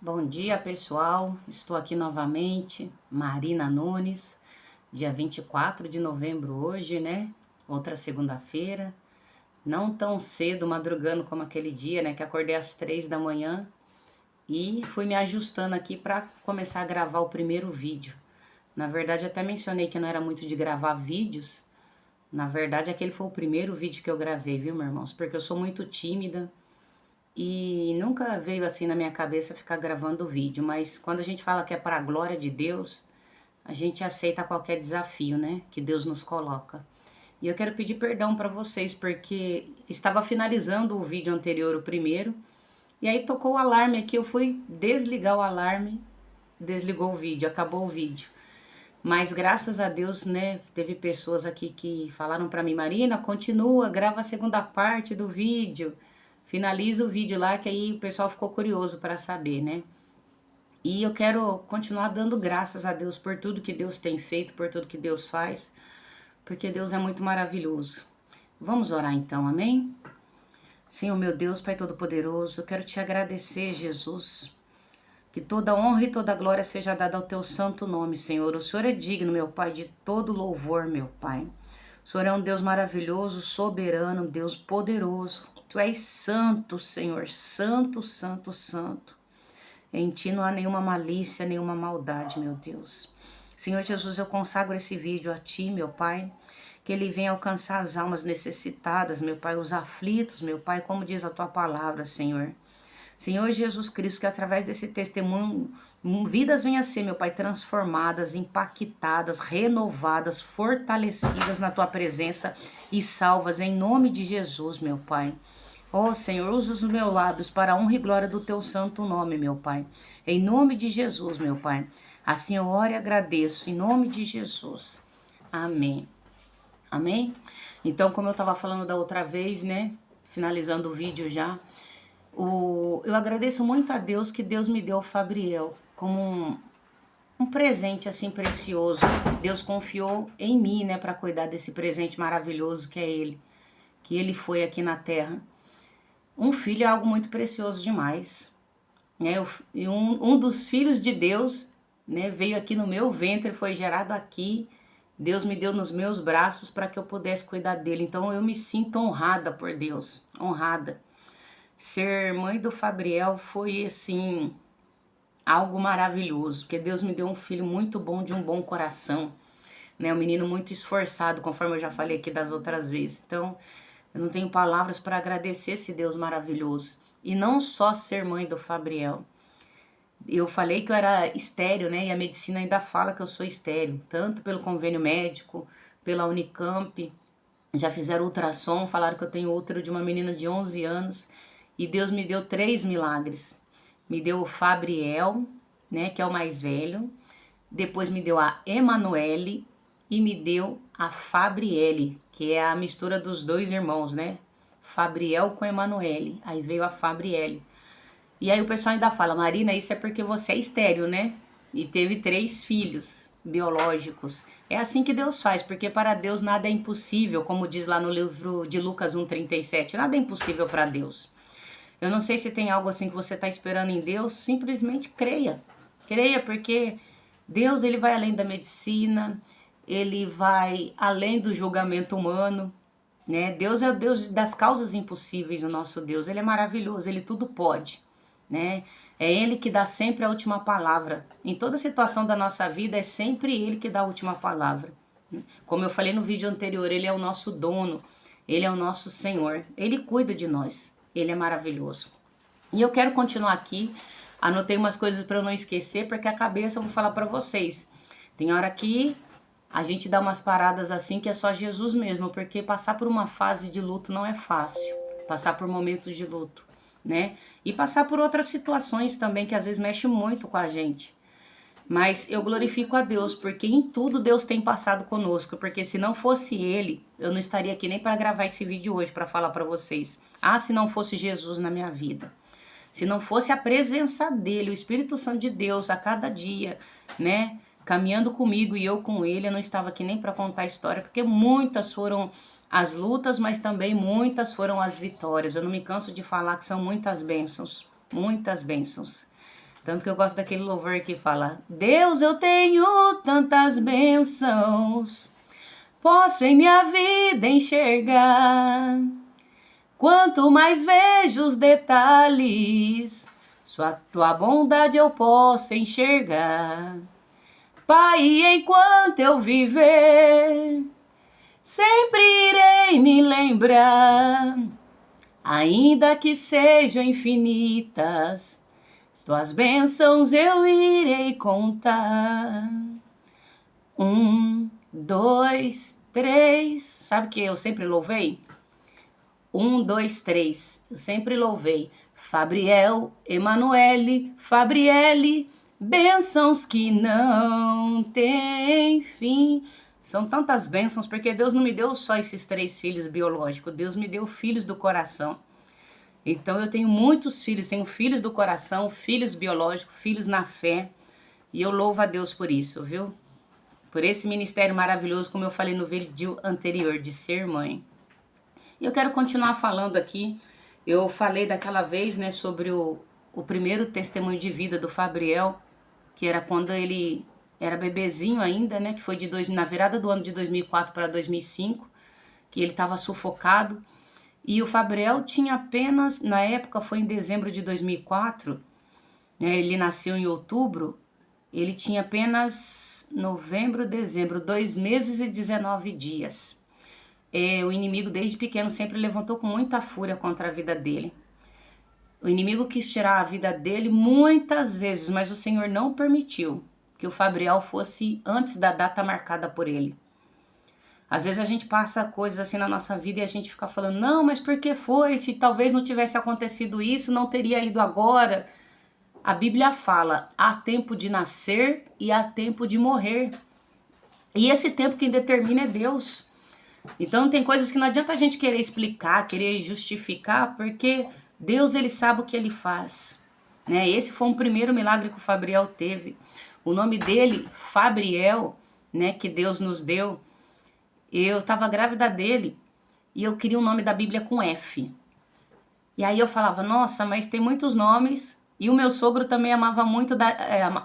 Bom dia, pessoal. Estou aqui novamente, Marina Nunes, dia 24 de novembro hoje, né? Outra segunda-feira. Não tão cedo, madrugando como aquele dia, né? Que acordei às 3 da manhã e fui me ajustando aqui para começar a gravar o primeiro vídeo. Na verdade, até mencionei que não era muito de gravar vídeos. Na verdade, aquele foi o primeiro vídeo que eu gravei, viu, meus irmãos? Porque eu sou muito tímida. E nunca veio assim na minha cabeça ficar gravando vídeo, mas quando a gente fala que é para a glória de Deus, a gente aceita qualquer desafio, né, que Deus nos coloca. E eu quero pedir perdão para vocês porque estava finalizando o vídeo anterior, o primeiro, e aí tocou o alarme aqui, eu fui desligar o alarme, desligou o vídeo, acabou o vídeo. Mas graças a Deus, né, teve pessoas aqui que falaram para mim, Marina, continua, grava a segunda parte do vídeo. Finaliza o vídeo lá, que aí o pessoal ficou curioso para saber, né? E eu quero continuar dando graças a Deus por tudo que Deus tem feito, por tudo que Deus faz, porque Deus é muito maravilhoso. Vamos orar então, amém? Senhor meu Deus, Pai Todo-Poderoso, eu quero te agradecer, Jesus. Que toda honra e toda glória seja dada ao teu santo nome, Senhor. O Senhor é digno, meu Pai, de todo louvor, meu Pai. O Senhor é um Deus maravilhoso, soberano, Deus poderoso. Tu és santo, Senhor, santo, santo, santo. Em ti não há nenhuma malícia, nenhuma maldade, meu Deus. Senhor Jesus, eu consagro esse vídeo a ti, meu Pai, que ele venha alcançar as almas necessitadas, meu Pai, os aflitos, meu Pai, como diz a tua palavra, Senhor. Senhor Jesus Cristo, que através desse testemunho, vidas venham a ser, meu Pai, transformadas, impactadas, renovadas, fortalecidas na tua presença e salvas em nome de Jesus, meu Pai. Ó Senhor, usa os meus lábios para a honra e glória do teu santo nome, meu Pai. Em nome de Jesus, meu Pai. Assim eu oro e agradeço, em nome de Jesus. Amém. Amém? Então, como eu estava falando da outra vez, né? Finalizando o vídeo já. Eu agradeço muito a Deus que Deus me deu o Fabriel como um presente assim precioso. Deus confiou em mim, né, para cuidar desse presente maravilhoso que é ele, que ele foi aqui na terra. Um filho é algo muito precioso demais, né? E um dos filhos de Deus, né, veio aqui no meu ventre, foi gerado aqui. Deus me deu nos meus braços para que eu pudesse cuidar dele. Então eu me sinto honrada por Deus, honrada. Ser mãe do Fabriel foi, assim, algo maravilhoso, porque Deus me deu um filho muito bom, de um bom coração, né? Um menino muito esforçado, conforme eu já falei aqui das outras vezes. Então, eu não tenho palavras para agradecer esse Deus maravilhoso. E não só ser mãe do Fabriel. Eu falei que eu era estéril, né? E a medicina ainda fala que eu sou estéril, tanto pelo convênio médico, pela Unicamp. Já fizeram ultrassom, falaram que eu tenho útero de uma menina de 11 anos. E Deus me deu 3 milagres. Me deu o Fabriel, né, que é o mais velho. Depois me deu a Emanuele e me deu a Fabriele, que é a mistura dos dois irmãos, né? Fabriel com Emanuele. Aí veio a Fabriele. E aí o pessoal ainda fala, Marina, isso é porque você é estéril, né? E teve 3 filhos biológicos. É assim que Deus faz, porque para Deus nada é impossível, como diz lá no livro de Lucas 1,37. Nada é impossível para Deus. Eu não sei se tem algo assim que você está esperando em Deus, simplesmente creia. Creia, porque Deus ele vai além da medicina, ele vai além do julgamento humano, né? Deus é o Deus das causas impossíveis, o nosso Deus. Ele é maravilhoso, ele tudo pode, né? É ele que dá sempre a última palavra. Em toda situação da nossa vida, é sempre ele que dá a última palavra. Como eu falei no vídeo anterior, ele é o nosso dono, ele é o nosso Senhor, ele cuida de nós, ele é maravilhoso. E eu quero continuar aqui, anotei umas coisas para eu não esquecer, porque a cabeça eu vou falar para vocês. Tem hora que a gente dá umas paradas assim que é só Jesus mesmo, porque passar por uma fase de luto não é fácil, passar por momentos de luto, né? E passar por outras situações também que às vezes mexe muito com a gente. Mas eu glorifico a Deus, porque em tudo Deus tem passado conosco, porque se não fosse Ele, eu não estaria aqui nem para gravar esse vídeo hoje, para falar para vocês. Ah, se não fosse Jesus na minha vida. Se não fosse a presença dEle, o Espírito Santo de Deus a cada dia, né? Caminhando comigo e eu com Ele, eu não estava aqui nem para contar a história, porque muitas foram as lutas, mas também muitas foram as vitórias. Eu não me canso de falar que são muitas bênçãos, muitas bênçãos. Tanto que eu gosto daquele louvor que fala: Deus, eu tenho tantas bênçãos, posso em minha vida enxergar. Quanto mais vejo os detalhes, sua tua bondade eu posso enxergar. Pai, enquanto eu viver, sempre irei me lembrar, ainda que sejam infinitas, tuas bênçãos eu irei contar. 1, 2, 3. Sabe que eu sempre louvei? 1, 2, 3. Eu sempre louvei. Fabriel, Emanuele, Fabriele, bênçãos que não têm fim. São tantas bênçãos, porque Deus não me deu só esses 3 filhos biológicos. Deus me deu filhos do coração. Então eu tenho muitos filhos, tenho filhos do coração, filhos biológicos, filhos na fé. E eu louvo a Deus por isso, viu? Por esse ministério maravilhoso, como eu falei no vídeo anterior, de ser mãe. E eu quero continuar falando aqui. Eu falei daquela vez, né, sobre o primeiro testemunho de vida do Fabriel, que era quando ele era bebezinho ainda, né, que foi na virada do ano de 2004 para 2005, que ele estava sufocado. E o Fabriel tinha apenas, na época foi em dezembro de 2004, né, ele nasceu em outubro, ele tinha apenas novembro, dezembro, 2 meses e 19 dias. O inimigo desde pequeno sempre levantou com muita fúria contra a vida dele. O inimigo quis tirar a vida dele muitas vezes, mas o Senhor não permitiu que o Fabriel fosse antes da data marcada por ele. Às vezes a gente passa coisas assim na nossa vida e a gente fica falando, não, mas por que foi? Se talvez não tivesse acontecido isso, não teria ido agora. A Bíblia fala, há tempo de nascer e há tempo de morrer. E esse tempo quem determina é Deus. Então tem coisas que não adianta a gente querer explicar, querer justificar, porque Deus ele sabe o que ele faz. Né? Esse foi um primeiro milagre que o Fabriel teve. O nome dele, Fabriel, né, que Deus nos deu. Eu estava grávida dele e eu queria um nome da Bíblia com F. E aí eu falava, nossa, mas tem muitos nomes. E o meu sogro também amava muito,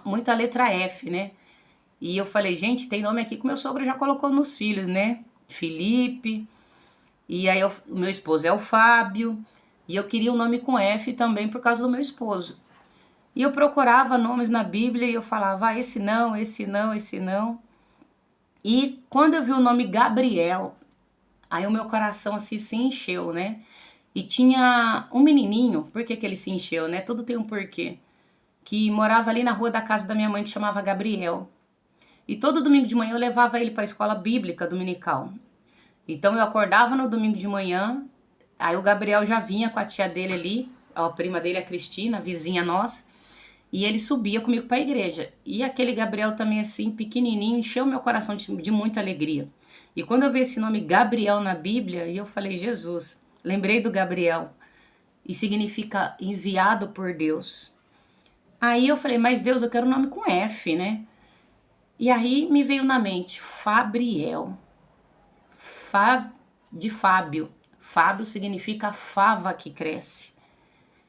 muito a letra F, né? E eu falei, gente, tem nome aqui que o meu sogro já colocou nos filhos, né? Felipe. E aí o meu esposo é o Fábio. E eu queria um nome com F também por causa do meu esposo. E eu procurava nomes na Bíblia e eu falava, esse não, esse não, esse não. E quando eu vi o nome Gabriel, aí o meu coração assim se encheu, né? E tinha um menininho, por que ele se encheu, né? Tudo tem um porquê. Que morava ali na rua da casa da minha mãe, que chamava Gabriel. E todo domingo de manhã eu levava ele para a escola bíblica dominical. Então eu acordava no domingo de manhã, aí o Gabriel já vinha com a tia dele ali, a prima dele, a Cristina, vizinha nossa, e ele subia comigo para a igreja. E aquele Gabriel também assim, pequenininho, encheu meu coração de muita alegria. E quando eu vi esse nome Gabriel na Bíblia, eu falei, Jesus, lembrei do Gabriel, e significa enviado por Deus. Aí eu falei, mas Deus, eu quero um nome com F, né? E aí me veio na mente, Fabriel. De Fábio. Fábio significa fava que cresce.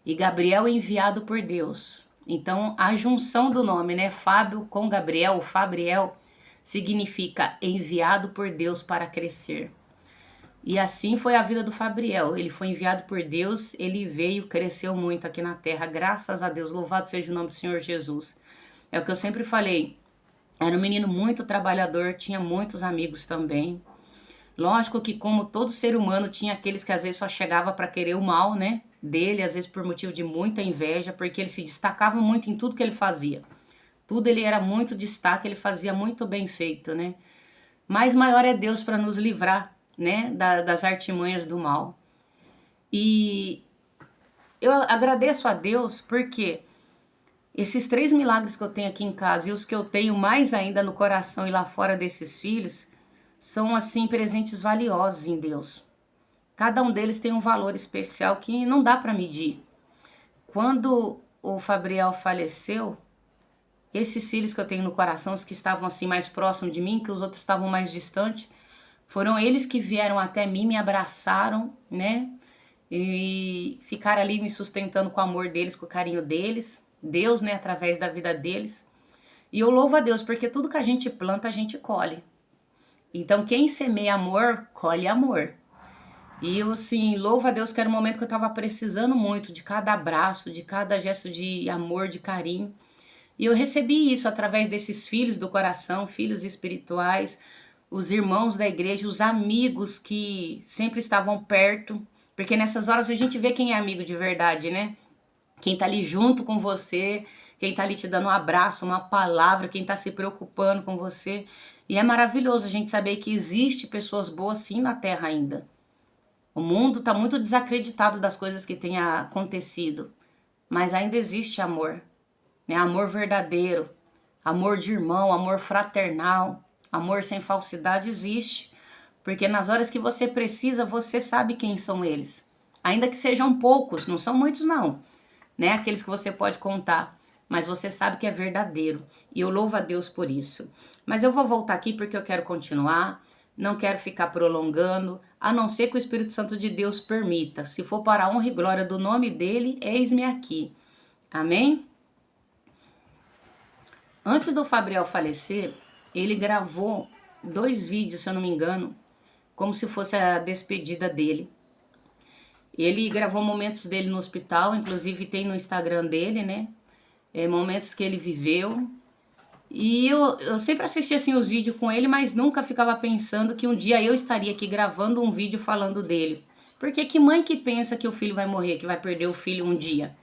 E Gabriel é enviado por Deus. Então, a junção do nome, né? Fábio com Gabriel, o Fabriel, significa enviado por Deus para crescer. E assim foi a vida do Fabriel. Ele foi enviado por Deus, ele veio, cresceu muito aqui na terra. Graças a Deus, louvado seja o nome do Senhor Jesus. É o que eu sempre falei. Era um menino muito trabalhador, tinha muitos amigos também. Lógico que como todo ser humano tinha aqueles que às vezes só chegava para querer o mal, né, dele, às vezes por motivo de muita inveja, porque ele se destacava muito em tudo que ele fazia. Tudo ele era muito destaque, ele fazia muito bem feito, né? Mas maior é Deus para nos livrar, né, das artimanhas do mal. E eu agradeço a Deus porque esses 3 milagres que eu tenho aqui em casa e os que eu tenho mais ainda no coração e lá fora desses filhos, são assim presentes valiosos em Deus. Cada um deles tem um valor especial que não dá para medir. Quando o Fabriel faleceu, esses filhos que eu tenho no coração, os que estavam assim mais próximos de mim, que os outros estavam mais distantes, foram eles que vieram até mim, me abraçaram, né? E ficaram ali me sustentando com o amor deles, com o carinho deles. Deus, né, através da vida deles. E eu louvo a Deus, porque tudo que a gente planta, a gente colhe. Então, quem semeia amor, colhe amor. E eu, assim, louvo a Deus que era um momento que eu tava precisando muito de cada abraço, de cada gesto de amor, de carinho. E eu recebi isso através desses filhos do coração, filhos espirituais, os irmãos da igreja, os amigos que sempre estavam perto. Porque nessas horas a gente vê quem é amigo de verdade, né? Quem tá ali junto com você, quem tá ali te dando um abraço, uma palavra, quem tá se preocupando com você. E é maravilhoso a gente saber que existe pessoas boas sim na Terra ainda. O mundo tá muito desacreditado das coisas que têm acontecido, mas ainda existe amor, né? Amor verdadeiro, amor de irmão, amor fraternal, amor sem falsidade existe. Porque nas horas que você precisa, você sabe quem são eles. Ainda que sejam poucos, não são muitos não, né? Aqueles que você pode contar, mas você sabe que é verdadeiro. E eu louvo a Deus por isso. Mas eu vou voltar aqui porque eu quero continuar, não quero ficar prolongando, a não ser que o Espírito Santo de Deus permita. Se for para a honra e glória do nome dele, eis-me aqui. Amém? Antes do Fabriel falecer, ele gravou 2 vídeos, se eu não me engano, como se fosse a despedida dele. Ele gravou momentos dele no hospital, inclusive tem no Instagram dele, né? Momentos que ele viveu. E eu sempre assisti assim os vídeos com ele, mas nunca ficava pensando que um dia eu estaria aqui gravando um vídeo falando dele. Porque que mãe que pensa que o filho vai morrer, que vai perder o filho um dia?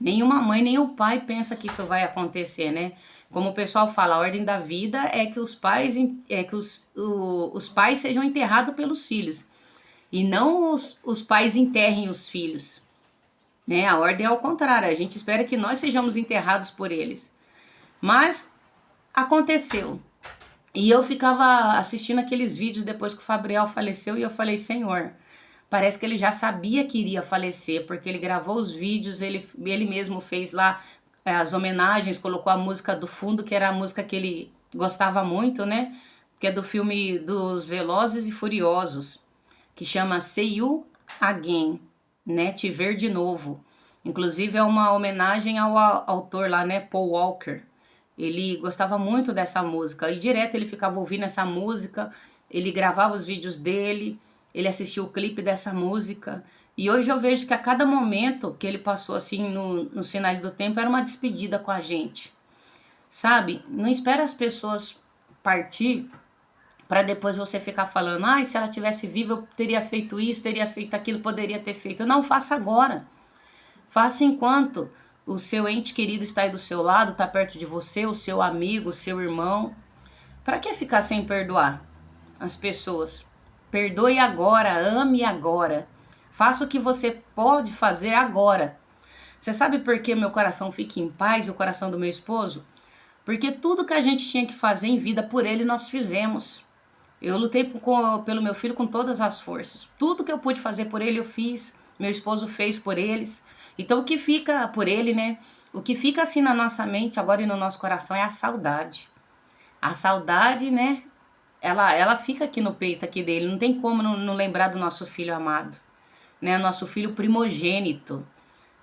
Nenhuma mãe, nem o pai pensa que isso vai acontecer, né? Como o pessoal fala, a ordem da vida é que os pais sejam enterrados pelos filhos e não os pais enterrem os filhos, né? A ordem é ao contrário, a gente espera que nós sejamos enterrados por eles. Mas aconteceu. E eu ficava assistindo aqueles vídeos depois que o Fabriel faleceu e eu falei, Senhor, parece que ele já sabia que iria falecer, porque ele gravou os vídeos, ele mesmo fez lá as homenagens, colocou a música do fundo, que era a música que ele gostava muito, né? Que é do filme dos Velozes e Furiosos, que chama See You Again, né? Te Ver de Novo. Inclusive é uma homenagem ao autor lá, né? Paul Walker. Ele gostava muito dessa música e direto ele ficava ouvindo essa música, ele gravava os vídeos dele, ele assistia o clipe dessa música. E hoje eu vejo que a cada momento que ele passou assim nos sinais do tempo era uma despedida com a gente. Sabe? Não espera as pessoas partir para depois você ficar falando, ai, se ela tivesse viva eu teria feito isso, teria feito aquilo, poderia ter feito. Não, faça agora. Faça enquanto o seu ente querido está aí do seu lado, está perto de você, o seu amigo, o seu irmão. Para que ficar sem perdoar as pessoas? Perdoe agora, ame agora. Faça o que você pode fazer agora. Você sabe por que meu coração fica em paz e o coração do meu esposo? Porque tudo que a gente tinha que fazer em vida por ele, nós fizemos. Eu lutei pelo meu filho com todas as forças. Tudo que eu pude fazer por ele, eu fiz. Meu esposo fez por eles. Então, o que fica por ele, né? O que fica assim na nossa mente agora e no nosso coração é a saudade. A saudade, né? Ela fica aqui no peito aqui dele. Não tem como não lembrar do nosso filho amado, né? Nosso filho primogênito.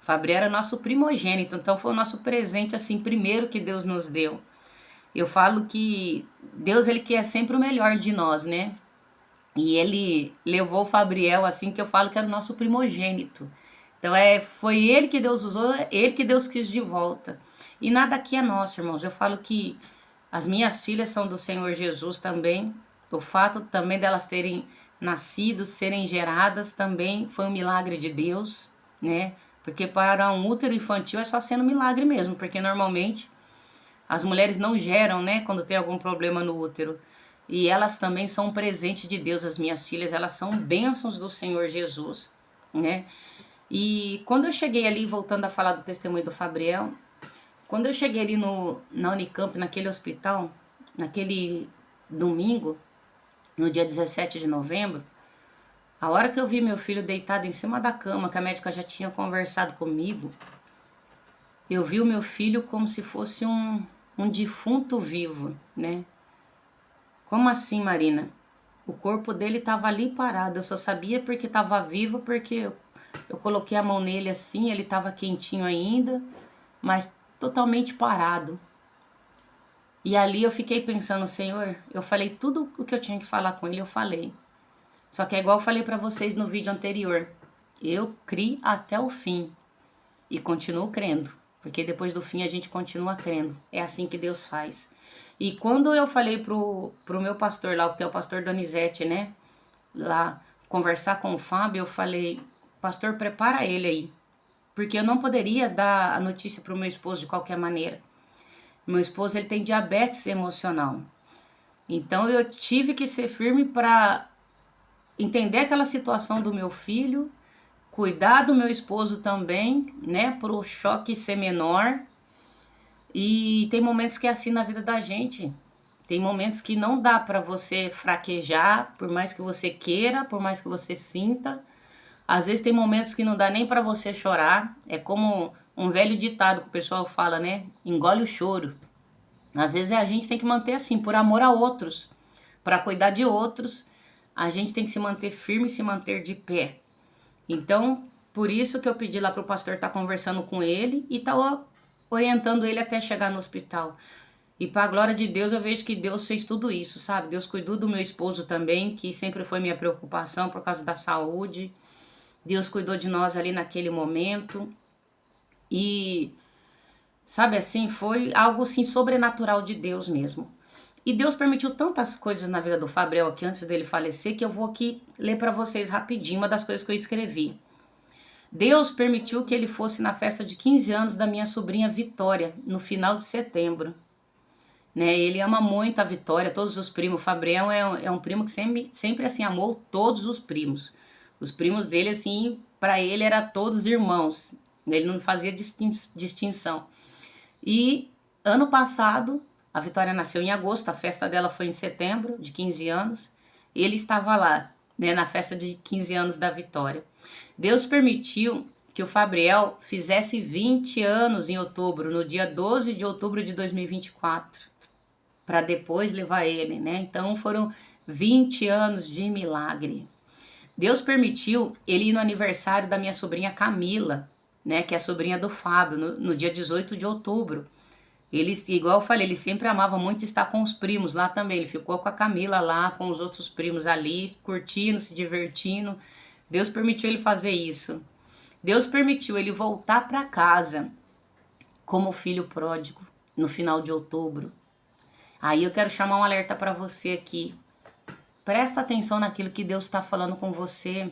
Fabri era nosso primogênito, então foi o nosso presente assim primeiro que Deus nos deu. Eu falo que Deus ele quer sempre o melhor de nós, né? E ele levou o Fabriel assim que eu falo que era o nosso primogênito. Então foi ele que Deus usou, ele que Deus quis de volta. E nada aqui é nosso, irmãos. Eu falo que as minhas filhas são do Senhor Jesus também. O fato também delas terem nascido, serem geradas também foi um milagre de Deus, né? Porque para um útero infantil é só sendo milagre mesmo, porque normalmente as mulheres não geram, né, quando tem algum problema no útero. E elas também são um presente de Deus, as minhas filhas, elas são bênçãos do Senhor Jesus, né? E quando eu cheguei ali, voltando a falar do testemunho do Fabriel, quando eu cheguei ali na Unicamp, naquele hospital, naquele domingo, no dia 17 de novembro, a hora que eu vi meu filho deitado em cima da cama, que a médica já tinha conversado comigo, eu vi o meu filho como se fosse um defunto vivo, né? Como assim, Marina? O corpo dele estava ali parado, eu só sabia porque estava vivo, porque eu coloquei a mão nele assim, ele estava quentinho ainda, mas totalmente parado. E ali eu fiquei pensando, Senhor, eu falei tudo o que eu tinha que falar com ele, eu falei. Só que é igual eu falei pra vocês no vídeo anterior. Eu criei até o fim e continuo crendo, porque depois do fim a gente continua crendo. É assim que Deus faz. E quando eu falei pro meu pastor lá, que é o pastor Donizete, né? Lá, conversar com o Fábio, eu falei, pastor, prepara ele aí. Porque eu não poderia dar a notícia pro meu esposo de qualquer maneira. Meu esposo, ele tem diabetes emocional. Então eu tive que ser firme para entender aquela situação do meu filho, cuidar do meu esposo também, né, para o choque ser menor. E tem momentos que é assim na vida da gente. Tem momentos que não dá para você fraquejar, por mais que você queira, por mais que você sinta. Às vezes tem momentos que não dá nem para você chorar. É como um velho ditado que o pessoal fala, né? Engole o choro. Às vezes a gente tem que manter assim, por amor a outros, para cuidar de outros, a gente tem que se manter firme e se manter de pé. Então, por isso que eu pedi lá pro pastor estar conversando com ele e tá orientando ele até chegar no hospital. E para a glória de Deus, eu vejo que Deus fez tudo isso, sabe? Deus cuidou do meu esposo também, que sempre foi minha preocupação por causa da saúde. Deus cuidou de nós ali naquele momento. E sabe assim, foi algo assim sobrenatural de Deus mesmo. E Deus permitiu tantas coisas na vida do Fabriel aqui antes dele falecer que eu vou aqui ler para vocês rapidinho uma das coisas que eu escrevi. Deus permitiu que ele fosse na festa de 15 anos da minha sobrinha Vitória, no final de setembro. Né? Ele ama muito a Vitória, todos os primos. O Fabriel é um primo que sempre assim amou todos os primos. Os primos dele, assim, para ele era todos irmãos. Ele não fazia distinção. E ano passado, a Vitória nasceu em agosto, a festa dela foi em setembro, de 15 anos. Ele estava lá, né, na festa de 15 anos da Vitória. Deus permitiu que o Fabriel fizesse 20 anos em outubro, no dia 12 de outubro de 2024, para depois levar ele, né? Então foram 20 anos de milagre. Deus permitiu ele ir no aniversário da minha sobrinha Camila, né, que é a sobrinha do Fábio, no dia 18 de outubro. Ele, igual eu falei, ele sempre amava muito estar com os primos lá também. Ele ficou com a Camila lá, com os outros primos ali, curtindo, se divertindo. Deus permitiu ele fazer isso. Deus permitiu ele voltar para casa como filho pródigo no final de outubro. Aí eu quero chamar um alerta para você aqui. Presta atenção naquilo que Deus está falando com você,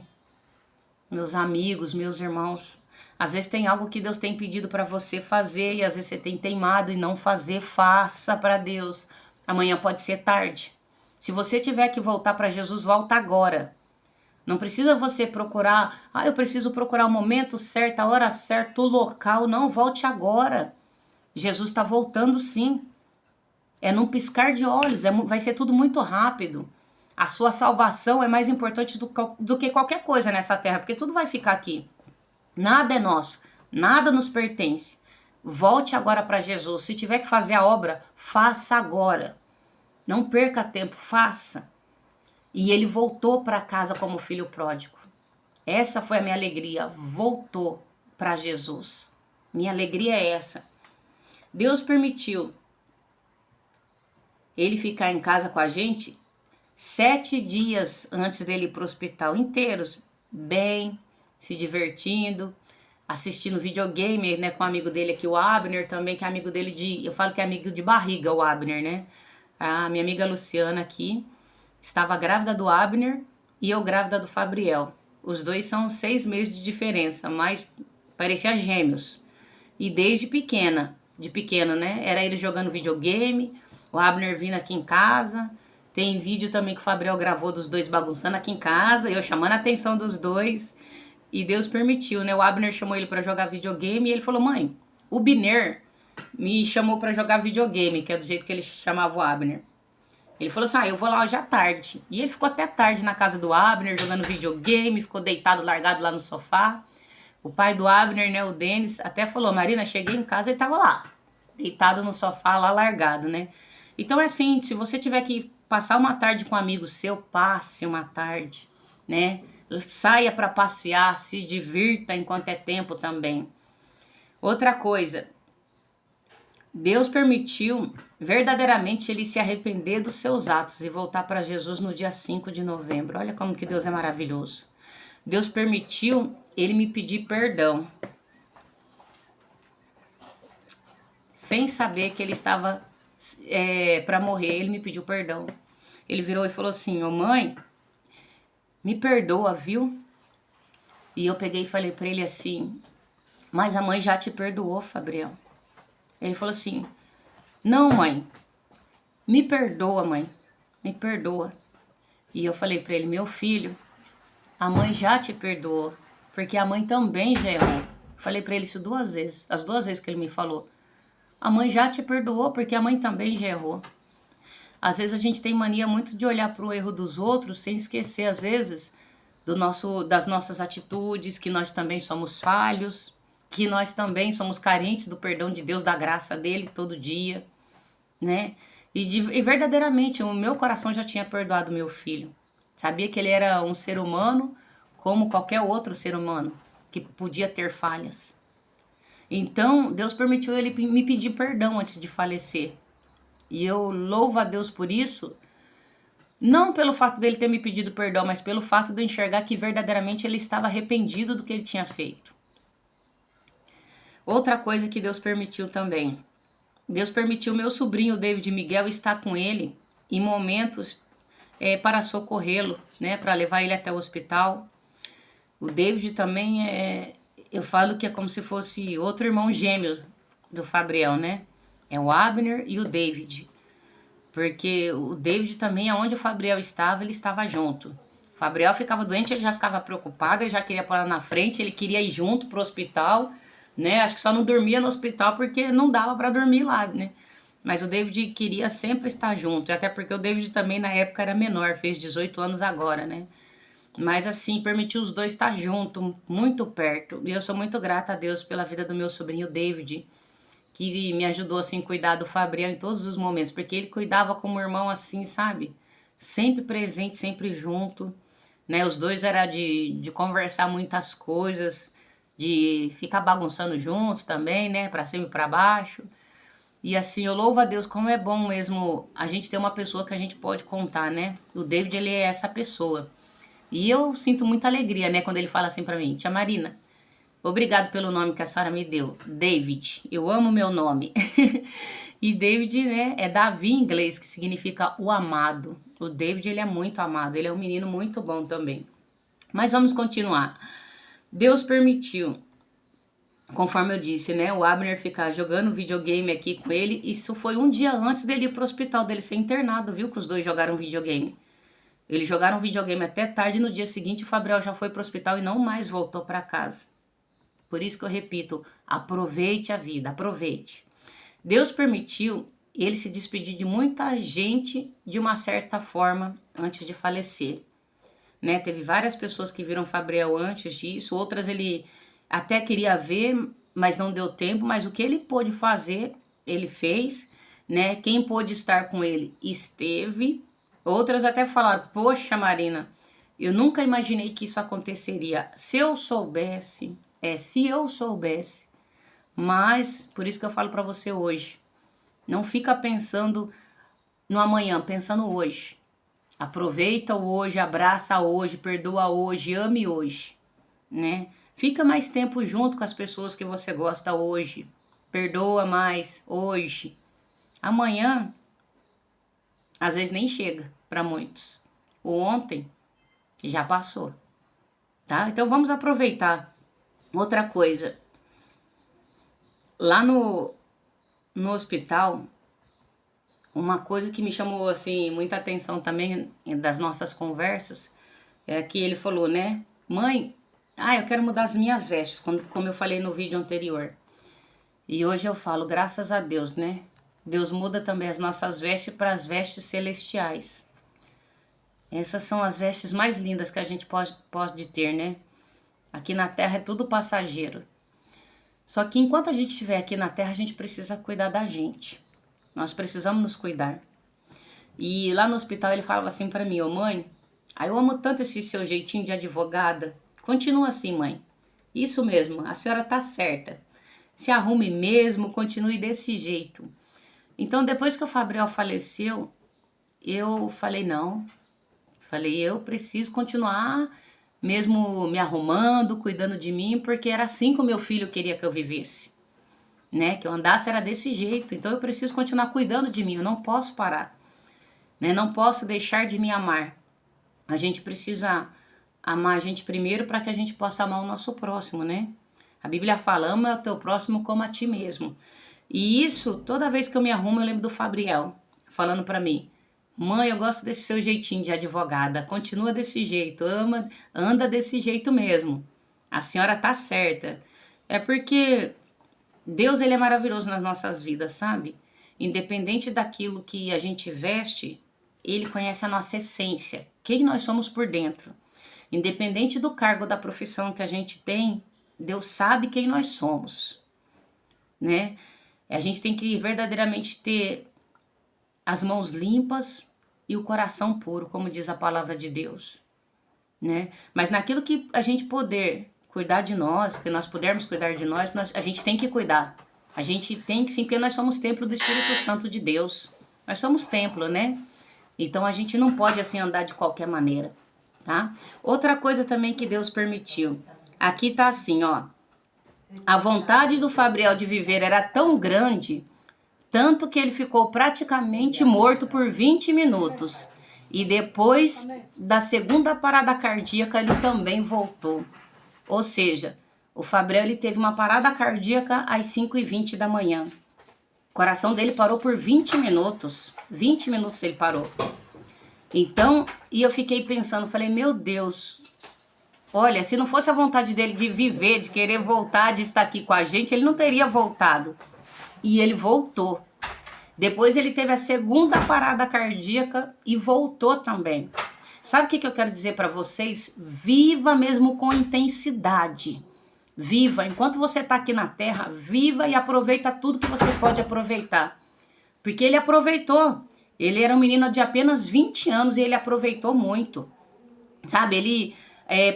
meus amigos, meus irmãos. Às vezes tem algo que Deus tem pedido para você fazer e às vezes você tem teimado em não fazer. Faça para Deus. Amanhã pode ser tarde. Se você tiver que voltar para Jesus, volta agora. Não precisa você procurar, eu preciso procurar o momento certo, a hora certa, o local. Não, volte agora. Jesus está voltando sim. É num piscar de olhos, vai ser tudo muito rápido. A sua salvação é mais importante do que qualquer coisa nessa terra, porque tudo vai ficar aqui. Nada é nosso, nada nos pertence. Volte agora para Jesus. Se tiver que fazer a obra, faça agora. Não perca tempo, faça. E ele voltou para casa como filho pródigo. Essa foi a minha alegria. Voltou para Jesus. Minha alegria é essa. Deus permitiu ele ficar em casa com a gente 7 dias antes dele ir para o hospital, inteiros, bem, se divertindo, assistindo videogame, né, com um amigo dele aqui, o Abner também, que é amigo dele eu falo que é amigo de barriga, o Abner, né? A minha amiga Luciana aqui estava grávida do Abner e eu grávida do Fabriel. Os dois são 6 meses de diferença, mas parecia gêmeos. E desde pequeno, né? Era ele jogando videogame, o Abner vindo aqui em casa. Tem vídeo também que o Fabriel gravou dos dois bagunçando aqui em casa, eu chamando a atenção dos dois. E Deus permitiu, né? O Abner chamou ele pra jogar videogame e ele falou: mãe, o Biner me chamou pra jogar videogame, que é do jeito que ele chamava o Abner. Ele falou assim: eu vou lá hoje à tarde. E ele ficou até tarde na casa do Abner, jogando videogame, ficou deitado, largado lá no sofá. O pai do Abner, né, o Denis, até falou: Marina, cheguei em casa, ele tava lá, deitado no sofá, lá largado, né? Então é assim, se você tiver que passar uma tarde com um amigo seu, passe uma tarde, né? Saia para passear, se divirta enquanto é tempo também. Outra coisa, Deus permitiu verdadeiramente ele se arrepender dos seus atos e voltar para Jesus no dia 5 de novembro. Olha como que Deus é maravilhoso. Deus permitiu ele me pedir perdão, sem saber que ele estava para morrer. Ele me pediu perdão. Ele virou e falou assim: ô mãe, me perdoa, viu? E eu peguei e falei para ele assim: mas a mãe já te perdoou, Fabriel. Ele falou assim: não, mãe, me perdoa, mãe, me perdoa. E eu falei para ele: meu filho, a mãe já te perdoou, porque a mãe também já errou. Falei para ele isso 2 vezes, as 2 vezes que ele me falou. A mãe já te perdoou, porque a mãe também já errou. Às vezes a gente tem mania muito de olhar para o erro dos outros, sem esquecer, às vezes, das nossas atitudes, que nós também somos falhos, que nós também somos carentes do perdão de Deus, da graça dele todo dia, né? E verdadeiramente, o meu coração já tinha perdoado meu filho. Sabia que ele era um ser humano, como qualquer outro ser humano, que podia ter falhas. Então, Deus permitiu ele me pedir perdão antes de falecer. E eu louvo a Deus por isso, não pelo fato dele ter me pedido perdão, mas pelo fato de eu enxergar que verdadeiramente ele estava arrependido do que ele tinha feito. Outra coisa que Deus permitiu também. Deus permitiu meu sobrinho David Miguel estar com ele em momentos para socorrê-lo, né, para levar ele até o hospital. O David também eu falo que é como se fosse outro irmão gêmeo do Fabriel, né? É o Abner e o David. Porque o David também, aonde o Fabriel estava, ele estava junto. O Fabriel ficava doente, ele já ficava preocupado, ele já queria parar na frente, ele queria ir junto pro hospital, né? Acho que só não dormia no hospital porque não dava para dormir lá, né? Mas o David queria sempre estar junto, até porque o David também na época era menor, fez 18 anos agora, né? Mas assim, permitiu os dois estar juntos, muito perto. E eu sou muito grata a Deus pela vida do meu sobrinho David, que me ajudou assim a cuidar do Fabriel em todos os momentos, porque ele cuidava como irmão assim, sabe? Sempre presente, sempre junto, né? Os dois era de conversar muitas coisas, de ficar bagunçando junto também, né? Pra cima e pra baixo. E assim, eu louvo a Deus como é bom mesmo a gente ter uma pessoa que a gente pode contar, né? O David, ele é essa pessoa. E eu sinto muita alegria, né, quando ele fala assim pra mim: tia Marina, obrigado pelo nome que a senhora me deu, David. Eu amo meu nome. E David, né, é Davi em inglês, que significa o amado. O David, ele é muito amado, ele é um menino muito bom também. Mas vamos continuar. Deus permitiu, conforme eu disse, né, o Abner ficar jogando videogame aqui com ele. Isso foi um dia antes dele ir pro hospital, dele ser internado, viu, que os dois jogaram videogame. Eles jogaram videogame até tarde, no dia seguinte o Fabriel já foi pro hospital e não mais voltou para casa. Por isso que eu repito, aproveite a vida, aproveite. Deus permitiu ele se despedir de muita gente de uma certa forma antes de falecer, né? Teve várias pessoas que viram Fabriel antes disso, outras ele até queria ver, mas não deu tempo, mas o que ele pôde fazer, ele fez, né? Quem pôde estar com ele, esteve. Outras até falaram: poxa, Marina, eu nunca imaginei que isso aconteceria. Se eu soubesse. Mas, por isso que eu falo pra você hoje, não fica pensando no amanhã, pensa no hoje. Aproveita o hoje, abraça hoje, perdoa hoje, ame hoje, né? Fica mais tempo junto com as pessoas que você gosta hoje. Perdoa mais hoje. Amanhã, às vezes nem chega para muitos. O ontem já passou, tá? Então vamos aproveitar. Outra coisa, lá no hospital, uma coisa que me chamou assim muita atenção também das nossas conversas é que ele falou, né? Mãe, eu quero mudar as minhas vestes, como eu falei no vídeo anterior. E hoje eu falo, graças a Deus, né? Deus muda também as nossas vestes para as vestes celestiais. Essas são as vestes mais lindas que a gente pode ter, né? Aqui na Terra é tudo passageiro. Só que enquanto a gente estiver aqui na Terra, a gente precisa cuidar da gente. Nós precisamos nos cuidar. E lá no hospital ele falava assim pra mim: ô mãe, eu amo tanto esse seu jeitinho de advogada. Continua assim, mãe. Isso mesmo, a senhora tá certa. Se arrume mesmo, continue desse jeito. Então, depois que o Fabriel faleceu, eu falei, não. Falei, eu preciso continuar mesmo me arrumando, cuidando de mim, porque era assim que o meu filho queria que eu vivesse, né? Que eu andasse era desse jeito. Então, eu preciso continuar cuidando de mim, eu não posso parar, né? Não posso deixar de me amar. A gente precisa amar a gente primeiro para que a gente possa amar o nosso próximo, né? A Bíblia fala, ama o teu próximo como a ti mesmo. E isso, toda vez que eu me arrumo, eu lembro do Fabriel falando para mim, mãe, eu gosto desse seu jeitinho de advogada, continua desse jeito, anda desse jeito mesmo. A senhora tá certa. É porque Deus, ele é maravilhoso nas nossas vidas, sabe? Independente daquilo que a gente veste, ele conhece a nossa essência, quem nós somos por dentro. Independente do cargo, da profissão que a gente tem, Deus sabe quem nós somos, né? A gente tem que verdadeiramente ter as mãos limpas e o coração puro, como diz a palavra de Deus, né? Mas naquilo que a gente poder cuidar de nós, que nós pudermos cuidar de nós, a gente tem que cuidar. A gente tem que sim, porque nós somos templo do Espírito Santo de Deus. Nós somos templo, né? Então a gente não pode assim andar de qualquer maneira, tá? Outra coisa também que Deus permitiu. Aqui tá assim, ó. A vontade do Fabriel de viver era tão grande, tanto que ele ficou praticamente morto por 20 minutos. E depois da segunda parada cardíaca, ele também voltou. Ou seja, o Fabriel ele teve uma parada cardíaca às 5h20 da manhã. O coração dele parou por 20 minutos. 20 minutos ele parou. Então, e eu fiquei pensando, falei, meu Deus, olha, se não fosse a vontade dele de viver, de querer voltar, de estar aqui com a gente, ele não teria voltado. E ele voltou. Depois ele teve a segunda parada cardíaca e voltou também. Sabe o que eu quero dizer para vocês? Viva mesmo com intensidade. Viva. Enquanto você está aqui na terra, viva e aproveita tudo que você pode aproveitar. Porque ele aproveitou. Ele era um menino de apenas 20 anos e ele aproveitou muito. Sabe, ele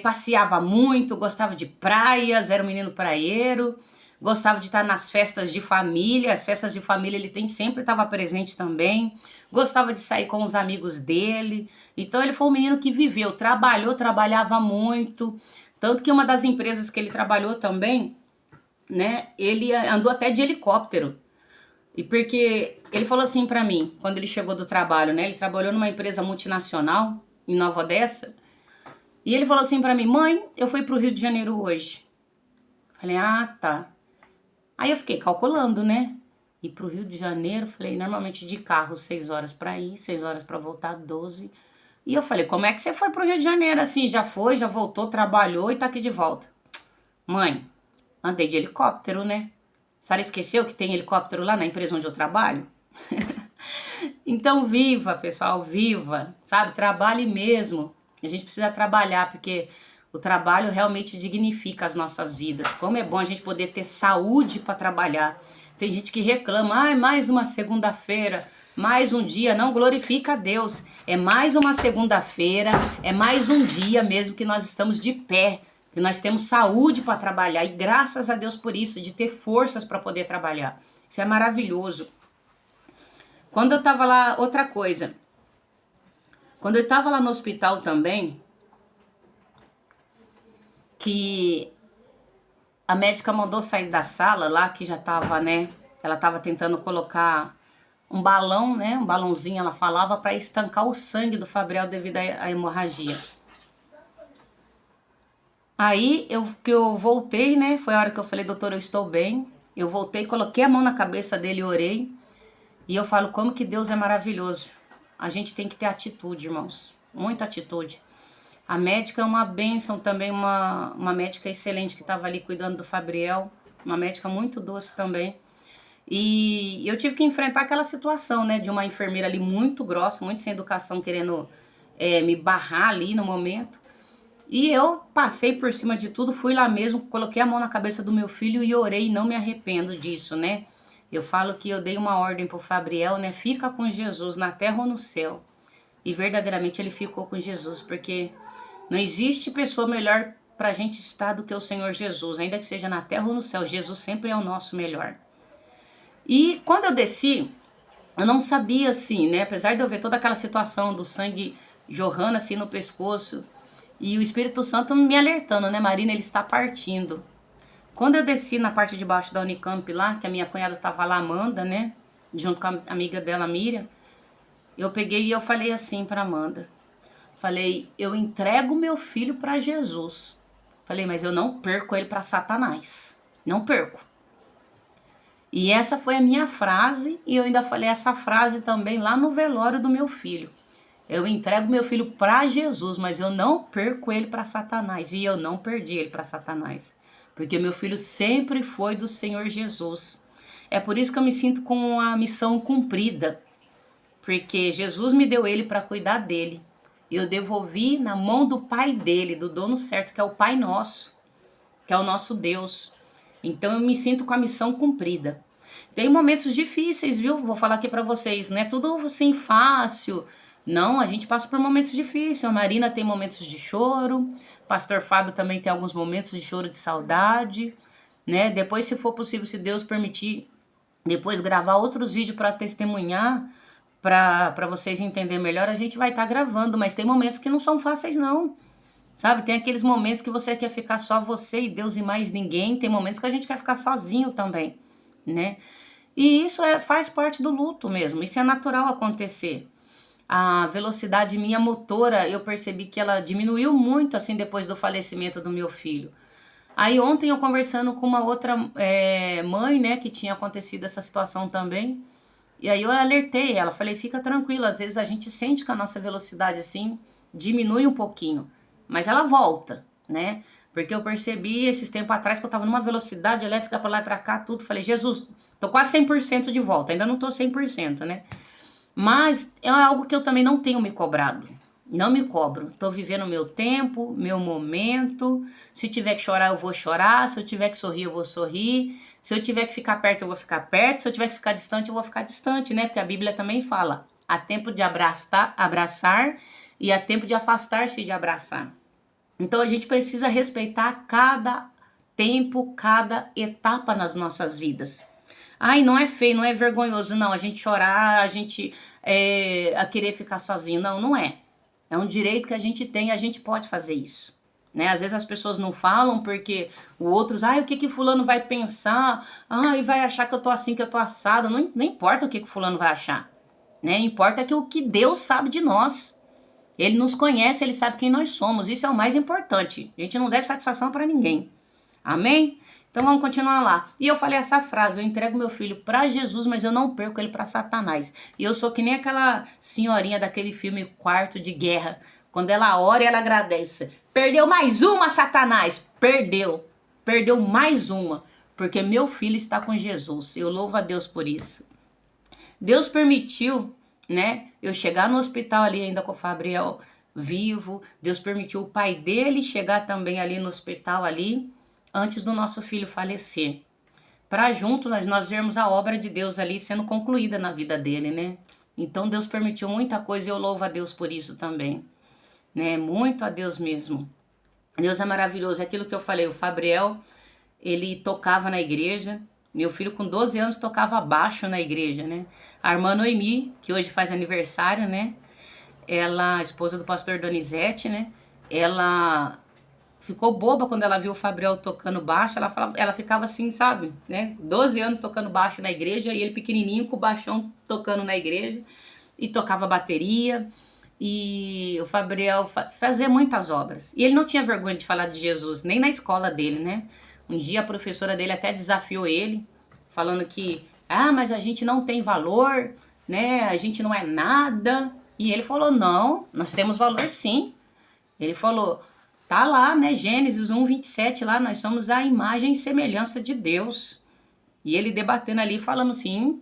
passeava muito, gostava de praias, era um menino praieiro, gostava de estar nas festas de família. As festas de família ele sempre estava presente também. Gostava de sair com os amigos dele. Então ele foi um menino que viveu, trabalhava muito. Tanto que uma das empresas que ele trabalhou também, né, ele andou até de helicóptero. E porque ele falou assim pra mim, quando ele chegou do trabalho, né, ele trabalhou numa empresa multinacional em Nova Odessa. E ele falou assim pra mim, mãe, eu fui pro Rio de Janeiro hoje. Falei, ah, tá. Aí eu fiquei calculando, né? Ir pro Rio de Janeiro, falei, normalmente de carro 6 horas pra ir, 6 horas pra voltar, 12. E eu falei, como é que você foi pro Rio de Janeiro assim? Já foi, já voltou, trabalhou e tá aqui de volta. Mãe, andei de helicóptero, né? A senhora esqueceu que tem helicóptero lá na empresa onde eu trabalho? Então viva, pessoal, viva, sabe? Trabalhe mesmo. A gente precisa trabalhar, porque o trabalho realmente dignifica as nossas vidas. Como é bom a gente poder ter saúde para trabalhar. Tem gente que reclama, ai, mais uma segunda-feira, mais um dia. Não, glorifica a Deus. É mais uma segunda-feira, é mais um dia mesmo que nós estamos de pé, que nós temos saúde para trabalhar. E graças a Deus por isso, de ter forças para poder trabalhar. Isso é maravilhoso. Quando eu tava lá, outra coisa. Quando eu tava lá no hospital também, que a médica mandou sair da sala lá, que já tava, né? Ela tava tentando colocar um balão, né? Um balãozinho, ela falava, para estancar o sangue do Fabriel devido à hemorragia. Aí que eu voltei, né? Foi a hora que eu falei, doutor, eu estou bem. Eu voltei, coloquei a mão na cabeça dele e orei. E eu falo como que Deus é maravilhoso. A gente tem que ter atitude, irmãos. Muita atitude. A médica é uma bênção também, uma médica excelente que estava ali cuidando do Fabriel. Uma médica muito doce também. E eu tive que enfrentar aquela situação, né? De uma enfermeira ali muito grossa, muito sem educação, querendo me barrar ali no momento. E eu passei por cima de tudo, fui lá mesmo, coloquei a mão na cabeça do meu filho e orei e não me arrependo disso, né? Eu falo que eu dei uma ordem pro Fabriel, né? Fica com Jesus na terra ou no céu. E verdadeiramente ele ficou com Jesus, porque não existe pessoa melhor pra gente estar do que o Senhor Jesus, ainda que seja na terra ou no céu. Jesus sempre é o nosso melhor. E quando eu desci, eu não sabia assim, né? Apesar de eu ver toda aquela situação do sangue jorrando assim no pescoço e o Espírito Santo me alertando, né, Marina, ele está partindo. Quando eu desci na parte de baixo da Unicamp lá, que a minha cunhada tava lá, Amanda, né, junto com a amiga dela, Miriam, eu peguei e eu falei assim pra Amanda. Falei, eu entrego meu filho pra Jesus. Falei, mas eu não perco ele pra Satanás. Não perco. E essa foi a minha frase, e eu ainda falei essa frase também lá no velório do meu filho. Eu entrego meu filho para Jesus, mas eu não perco ele para Satanás. E eu não perdi ele para Satanás. Porque meu filho sempre foi do Senhor Jesus. É por isso que eu me sinto com a missão cumprida. Porque Jesus me deu ele para cuidar dele. Eu devolvi na mão do pai dele, do dono certo, que é o Pai Nosso, que é o nosso Deus. Então eu me sinto com a missão cumprida. Tem momentos difíceis, viu? Vou falar aqui pra vocês, não é tudo assim fácil. Não, a gente passa por momentos difíceis. A Marina tem momentos de choro, Pastor Fábio também tem alguns momentos de choro de saudade, né? Depois, se for possível, se Deus permitir, depois gravar outros vídeos para testemunhar, para vocês entenderem melhor, a gente vai estar gravando, mas tem momentos que não são fáceis não. Sabe, tem aqueles momentos que você quer ficar só você e Deus e mais ninguém. Tem momentos que a gente quer ficar sozinho também, né? E isso faz parte do luto mesmo. Isso é natural acontecer. A velocidade minha motora, eu percebi que ela diminuiu muito assim depois do falecimento do meu filho. Aí ontem eu conversando com uma outra mãe, né, que tinha acontecido essa situação também. E aí eu alertei ela, falei, fica tranquila, às vezes a gente sente que a nossa velocidade assim diminui um pouquinho, mas ela volta, né? Porque eu percebi esses tempos atrás que eu tava numa velocidade elétrica pra lá e pra cá, tudo. Falei, Jesus, tô quase 100% de volta, ainda não tô 100%, né? Mas é algo que eu também não tenho me cobrado. Não me cobro. Tô vivendo o meu tempo, meu momento. Se tiver que chorar, eu vou chorar. Se eu tiver que sorrir, eu vou sorrir. Se eu tiver que ficar perto, eu vou ficar perto. Se eu tiver que ficar distante, eu vou ficar distante, né? Porque a Bíblia também fala: há tempo de abraçar e há tempo de afastar-se de abraçar. Então a gente precisa respeitar cada tempo, cada etapa nas nossas vidas. Ai, não é feio, não é vergonhoso, não, a gente chorar, a gente a querer ficar sozinho. Não, não é. É um direito que a gente tem e a gente pode fazer isso. Né? Às vezes as pessoas não falam porque o outros, ai, o que que fulano vai pensar? Ai, vai achar que eu tô assim, que eu tô assado. Não, não importa o que que fulano vai achar. Né? Importa que o que Deus sabe de nós. Ele nos conhece, ele sabe quem nós somos. Isso é o mais importante. A gente não deve satisfação para ninguém. Amém? Então vamos continuar lá. E eu falei essa frase: eu entrego meu filho para Jesus, mas eu não perco ele para Satanás. E eu sou que nem aquela senhorinha daquele filme Quarto de Guerra. Quando ela ora e ela agradece. Perdeu mais uma, Satanás. Perdeu. Perdeu mais uma. Porque meu filho está com Jesus. Eu louvo a Deus por isso. Deus permitiu, né, eu chegar no hospital ali ainda com o Fabriel vivo. Deus permitiu o pai dele chegar também ali no hospital ali, antes do nosso filho falecer. Para junto nós vermos a obra de Deus ali sendo concluída na vida dele, né? Então Deus permitiu muita coisa e eu louvo a Deus por isso também, né? Muito a Deus mesmo. Deus é maravilhoso. Aquilo que eu falei, o Fabriel, ele tocava na igreja. Meu filho com 12 anos tocava baixo na igreja, né? A irmã Noemi, que hoje faz aniversário, né? Ela, esposa do pastor Donizete, né? Ela ficou boba quando ela viu o Fabriel tocando baixo. Ela ficava assim, sabe? Né? 12 anos tocando baixo na igreja e ele pequenininho com o baixão tocando na igreja. E tocava bateria. E o Fabriel fazia muitas obras. E ele não tinha vergonha de falar de Jesus, nem na escola dele, né? Um dia a professora dele até desafiou ele, falando que, mas a gente não tem valor, né? A gente não é nada. E ele falou, não, nós temos valor sim. Ele falou, tá lá, né? Gênesis 1:27 lá, nós somos a imagem e semelhança de Deus. E ele debatendo ali, falando assim,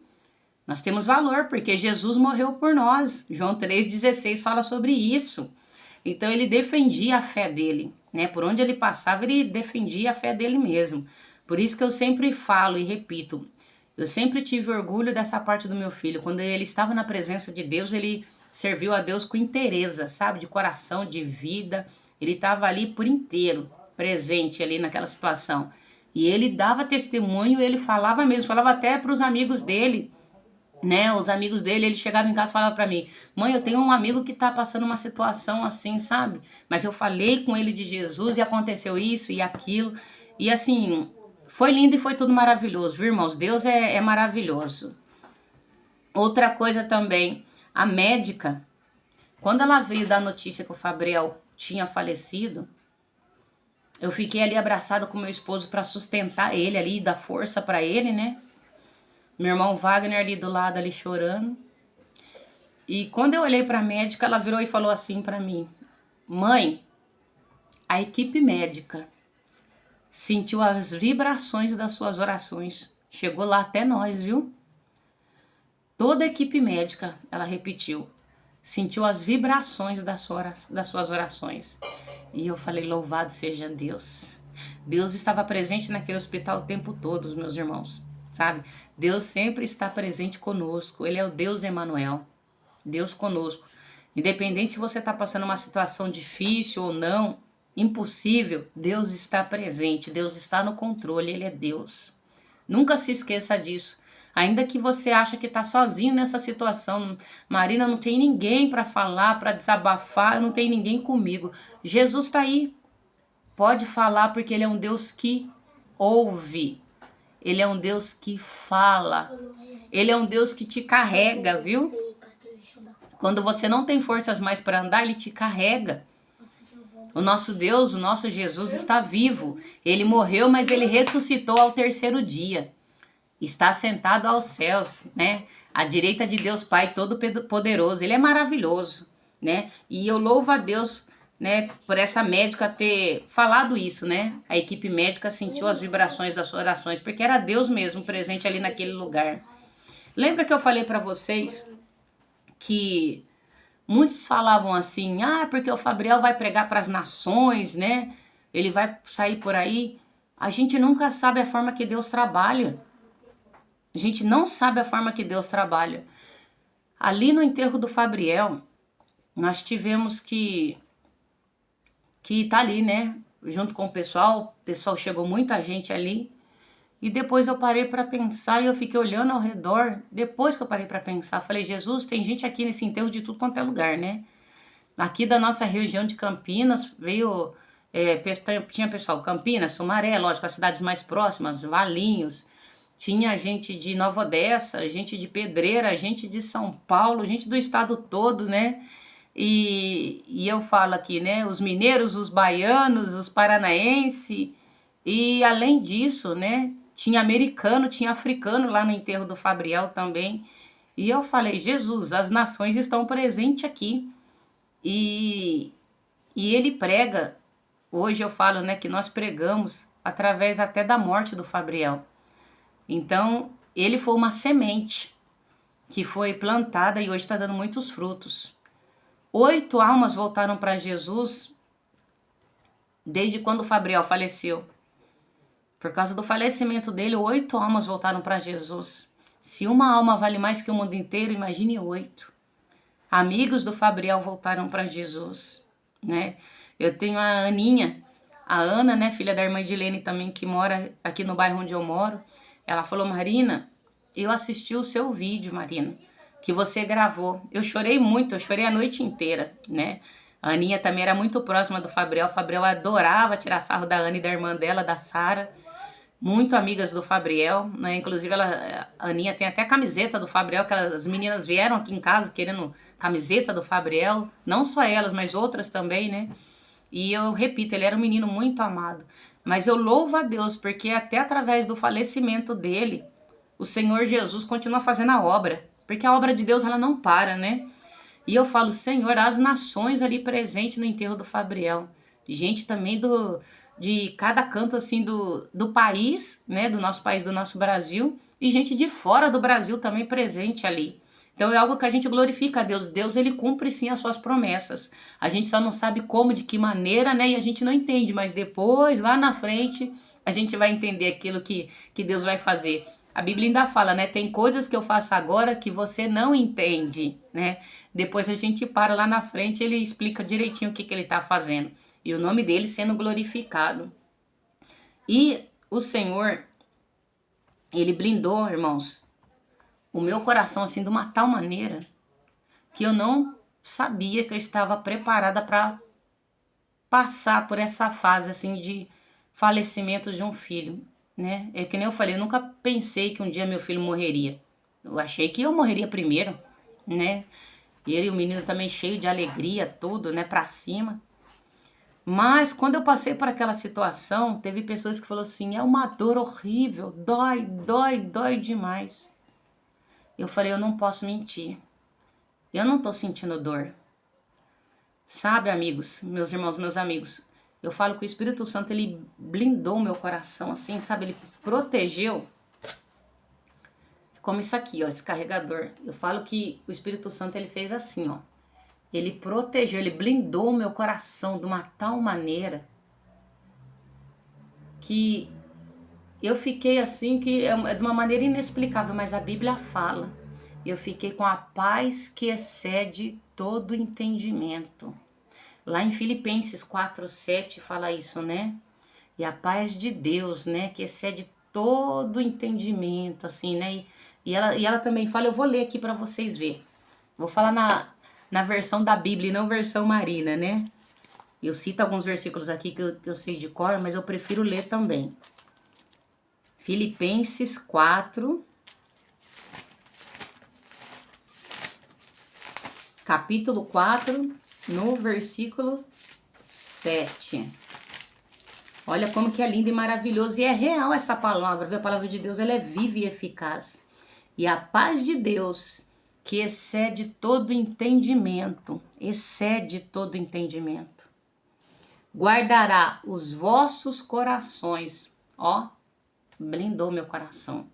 nós temos valor, porque Jesus morreu por nós. João 3,16 fala sobre isso. Então ele defendia a fé dele, né? Por onde ele passava, ele defendia a fé dele mesmo. Por isso que eu sempre falo e repito, eu sempre tive orgulho dessa parte do meu filho. Quando ele estava na presença de Deus, ele serviu a Deus com inteireza, sabe? De coração, de vida. Ele estava ali por inteiro. presente ali naquela situação. E ele dava testemunho, ele falava mesmo, falava até para os amigos dele, né? Os amigos dele, ele chegava em casa e falava para mim: mãe, eu tenho um amigo que tá passando uma situação assim, sabe? Mas eu falei com ele de Jesus e aconteceu isso e aquilo. E assim, foi lindo e foi tudo maravilhoso, viu, irmãos? Deus é maravilhoso. Outra coisa também, a médica, quando ela veio dar notícia que o Fabriel tinha falecido, eu fiquei ali abraçada com meu esposo para sustentar ele ali, dar força para ele, né? Meu irmão Wagner ali do lado, ali chorando. E quando eu olhei para a médica, ela virou e falou assim para mim: mãe, a equipe médica sentiu as vibrações das suas orações. Chegou lá até nós, viu? Toda a equipe médica, ela repetiu, sentiu as vibrações das suas orações. E eu falei: louvado seja Deus. Deus estava presente naquele hospital o tempo todo, meus irmãos, sabe? Deus sempre está presente conosco. Ele é o Deus Emanuel, Deus conosco. Independente se você está passando uma situação difícil ou não, impossível, Deus está presente, Deus está no controle, Ele é Deus. Nunca se esqueça disso. Ainda que você acha que está sozinho nessa situação, Marina, não tem ninguém para falar, para desabafar, não tem ninguém comigo. Jesus está aí. Pode falar, porque Ele é um Deus que ouve. Ele é um Deus que fala. Ele é um Deus que te carrega, viu? Quando você não tem forças mais para andar, Ele te carrega. O nosso Deus, o nosso Jesus está vivo. Ele morreu, mas Ele ressuscitou ao terceiro dia. Está sentado aos céus, né? À direita de Deus Pai Todo-Poderoso. Ele é maravilhoso, né? E eu louvo a Deus, né, por essa médica ter falado isso, né? A equipe médica sentiu as vibrações das suas orações, porque era Deus mesmo presente ali naquele lugar. Lembra que eu falei para vocês que muitos falavam assim: ah, porque o Fabriel vai pregar para as nações, né? Ele vai sair por aí. A gente nunca sabe a forma que Deus trabalha. A gente não sabe a forma que Deus trabalha. Ali no enterro do Fabriel, nós tivemos que tá ali, né? Junto com o pessoal chegou muita gente ali. E depois eu parei para pensar e eu fiquei olhando ao redor. Depois que eu parei para pensar, falei: Jesus, tem gente aqui nesse enterro de tudo quanto é lugar, né? Aqui da nossa região de Campinas veio, tinha pessoal, Campinas, Sumaré, lógico, as cidades mais próximas, Valinhos. Tinha gente de Nova Odessa, gente de Pedreira, gente de São Paulo, gente do estado todo, né? E eu falo aqui, né? Os mineiros, os baianos, os paranaenses. E além disso, né? Tinha americano, tinha africano lá no enterro do Fabriel também. E eu falei: Jesus, as nações estão presentes aqui. E ele prega. Hoje eu falo, né, que nós pregamos através até da morte do Fabriel. Então, ele foi uma semente que foi plantada e hoje está dando muitos frutos. 8 almas voltaram para Jesus desde quando o Fabriel faleceu. Por causa do falecimento dele, 8 almas voltaram para Jesus. Se uma alma vale mais que o mundo inteiro, imagine 8. Amigos do Fabriel voltaram para Jesus, né? Eu tenho a Aninha, a Ana, né, filha da irmã Edilene também, que mora aqui no bairro onde eu moro. Ela falou: Marina, eu assisti o seu vídeo, Marina, que você gravou. Eu chorei muito, eu chorei a noite inteira, né? A Aninha também era muito próxima do Fabriel. O Fabriel adorava tirar sarro da Ana e da irmã dela, da Sara. Muito amigas do Fabriel, né? Inclusive a Aninha tem até a camiseta do Fabriel, que as meninas vieram aqui em casa querendo camiseta do Fabriel. Não só elas, mas outras também, né? E eu repito, ele era um menino muito amado. Mas eu louvo a Deus, porque até através do falecimento dele, o Senhor Jesus continua fazendo a obra. Porque a obra de Deus, ela não para, né? E eu falo: Senhor, as nações ali presentes no enterro do Fabriel. Gente também de cada canto, assim, do país, né? Do nosso país, do nosso Brasil. E gente de fora do Brasil também presente ali. Então é algo que a gente glorifica a Deus. Deus, ele cumpre sim as suas promessas. A gente só não sabe como, de que maneira, né? E a gente não entende, mas depois, lá na frente, a gente vai entender aquilo que Deus vai fazer. A Bíblia ainda fala, né? Tem coisas que eu faço agora que você não entende, né? Depois a gente para lá na frente, ele explica direitinho o que ele tá fazendo. e o nome dele sendo glorificado. E o Senhor, ele blindou, irmãos, o meu coração assim de uma tal maneira que eu não sabia que eu estava preparada para passar por essa fase assim de falecimento de um filho, né? É que nem eu falei, eu nunca pensei que um dia meu filho morreria. Eu achei que eu morreria primeiro, né? Ele e o menino também cheio de alegria, tudo, né, pra cima. Mas quando eu passei por aquela situação, teve pessoas que falaram assim, é uma dor horrível, dói, dói, dói demais. Eu falei, eu não posso mentir. Eu não tô sentindo dor. Sabe, amigos, meus irmãos, meus amigos, eu falo que o Espírito Santo, ele blindou meu coração, assim, sabe? Ele protegeu, como isso aqui, ó, esse carregador. Eu falo que o Espírito Santo, ele fez assim, ó. Ele protegeu, ele blindou o meu coração de uma tal maneira que eu fiquei assim, que é de uma maneira inexplicável, mas a Bíblia fala. Eu fiquei com a paz que excede todo entendimento. Lá em Filipenses 4:7 fala isso, né? E a paz de Deus, né? Que excede todo entendimento, assim, né? E ela também fala, eu vou ler aqui para vocês verem. Vou falar na versão da Bíblia e não versão Marina, né? Eu cito alguns versículos aqui que eu sei de cor, mas eu prefiro ler também. Filipenses 4, capítulo 4, no versículo 7. Olha como que é lindo e maravilhoso. E é real essa palavra, viu? A palavra de Deus, ela é viva e eficaz. E a paz de Deus, que excede todo entendimento, guardará os vossos corações. Ó, blindou meu coração.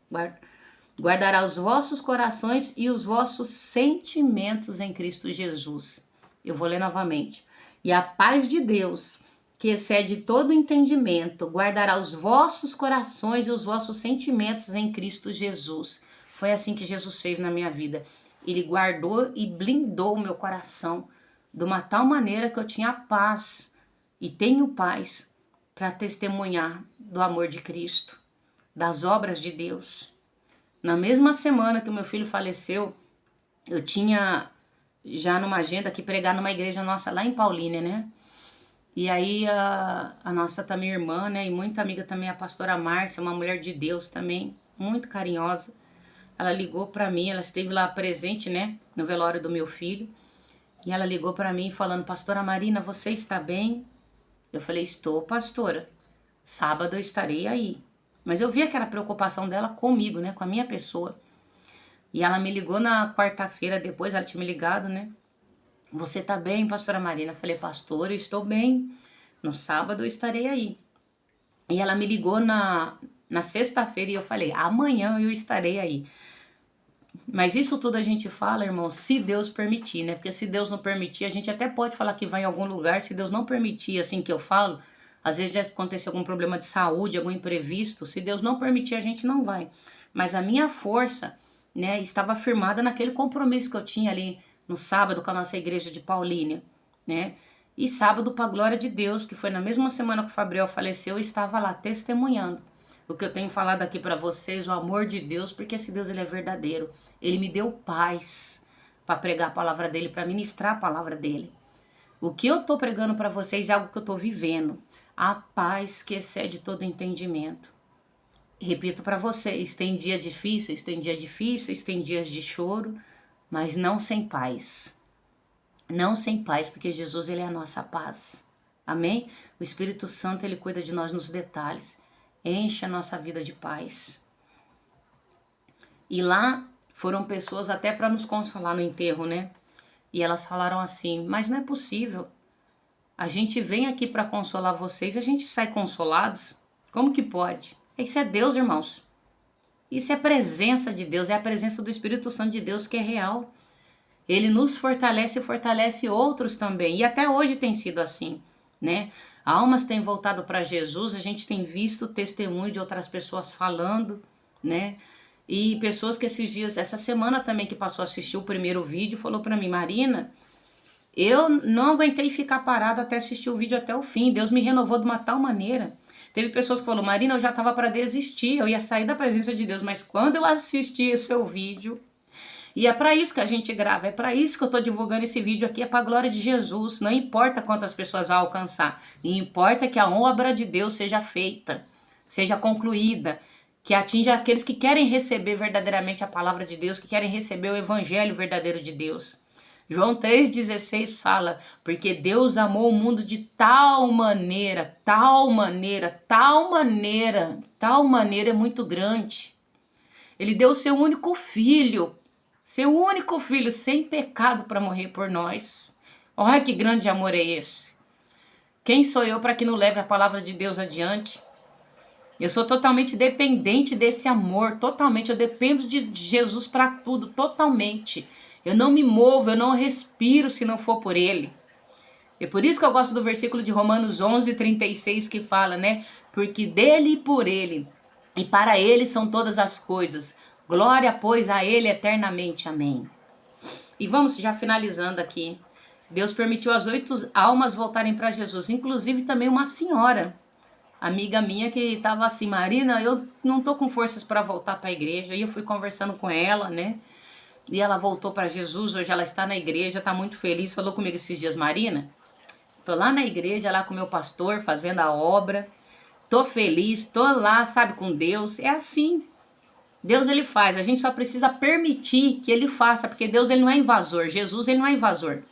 Guardará os vossos corações e os vossos sentimentos em Cristo Jesus. Eu vou ler novamente. E a paz de Deus, que excede todo entendimento, guardará os vossos corações e os vossos sentimentos em Cristo Jesus. Foi assim que Jesus fez na minha vida. Ele guardou e blindou o meu coração de uma tal maneira que eu tinha paz e tenho paz para testemunhar do amor de Cristo, das obras de Deus. Na mesma semana que o meu filho faleceu, eu tinha já numa agenda que pregar numa igreja nossa lá em Paulínia, né? E aí a nossa também irmã, né? E muita amiga também, a pastora Márcia, uma mulher de Deus também, muito carinhosa. Ela ligou pra mim, ela esteve lá presente, né? No velório do meu filho. E ela ligou pra mim falando, pastora Marina, você está bem? Eu falei, estou, pastora. Sábado eu estarei aí. Mas eu vi aquela preocupação dela comigo, né? Com a minha pessoa. E ela me ligou na quarta-feira depois, ela tinha me ligado, né? Você tá bem, pastora Marina? Eu falei, pastora, eu estou bem. No sábado eu estarei aí. E ela me ligou na sexta-feira e eu falei, amanhã eu estarei aí. Mas isso tudo a gente fala, irmão, se Deus permitir, né? Porque se Deus não permitir, a gente até pode falar que vai em algum lugar. Se Deus não permitir, assim que eu falo, às vezes já aconteceu algum problema de saúde, algum imprevisto. Se Deus não permitir, a gente não vai. Mas a minha força, né, estava firmada naquele compromisso que eu tinha ali no sábado com a nossa igreja de Paulínia, né? E sábado, para a glória de Deus, que foi na mesma semana que o Fabriel faleceu, eu estava lá testemunhando o que eu tenho falado aqui para vocês, o amor de Deus, porque esse Deus, ele é verdadeiro. Ele me deu paz para pregar a palavra dele, para ministrar a palavra dele. O que eu tô pregando para vocês é algo que eu tô vivendo. A paz que excede todo entendimento. Repito para vocês, tem dias difíceis, tem dias de choro, mas não sem paz. Não sem paz, porque Jesus, ele é a nossa paz. Amém? O Espírito Santo, ele cuida de nós nos detalhes. Enche a nossa vida de paz. E lá foram pessoas até para nos consolar no enterro, né? E elas falaram assim, mas não é possível. A gente vem aqui para consolar vocês, a gente sai consolados? Como que pode? Isso é Deus, irmãos. Isso é a presença de Deus, é a presença do Espírito Santo de Deus que é real. Ele nos fortalece e fortalece outros também. E até hoje tem sido assim, né? Almas têm voltado para Jesus, a gente tem visto testemunho de outras pessoas falando, né? E pessoas que esses dias, essa semana também que passou a assistir o primeiro vídeo, falou para mim, Marina, Eu não aguentei ficar parada até assistir o vídeo até o fim. Deus me renovou de uma tal maneira. Teve pessoas que falaram, Marina, eu já estava para desistir, eu ia sair da presença de Deus, mas quando eu assisti o seu vídeo, e é para isso que a gente grava, é para isso que eu estou divulgando esse vídeo aqui, é para a glória de Jesus. Não importa quantas pessoas vai alcançar, importa que a obra de Deus seja feita, seja concluída, que atinja aqueles que querem receber verdadeiramente a palavra de Deus, que querem receber o evangelho verdadeiro de Deus. João 3,16 fala, porque Deus amou o mundo de tal maneira, tal maneira, tal maneira, tal maneira é muito grande. Ele deu o seu único filho sem pecado para morrer por nós. Olha que grande amor é esse. Quem sou eu para que não leve a palavra de Deus adiante? Eu sou totalmente dependente desse amor, totalmente. Eu dependo de Jesus para tudo, totalmente. Eu não me movo, eu não respiro se não for por Ele. É por isso que eu gosto do versículo de Romanos 11:36 que fala, né? Porque dele e por Ele, e para Ele são todas as coisas. Glória, pois, a Ele eternamente. Amém. E vamos já finalizando aqui. Deus permitiu as 8 almas voltarem para Jesus, inclusive também uma senhora, amiga minha que estava assim, Marina, eu não tô com forças para voltar para a igreja. E eu fui conversando com ela, né? E ela voltou para Jesus, hoje ela está na igreja, está muito feliz, falou comigo esses dias, Marina, tô lá na igreja, lá com o meu pastor, fazendo a obra, tô feliz, tô lá, sabe, com Deus. É assim, Deus ele faz, a gente só precisa permitir que ele faça, porque Deus ele não é invasor, Jesus ele não é invasor.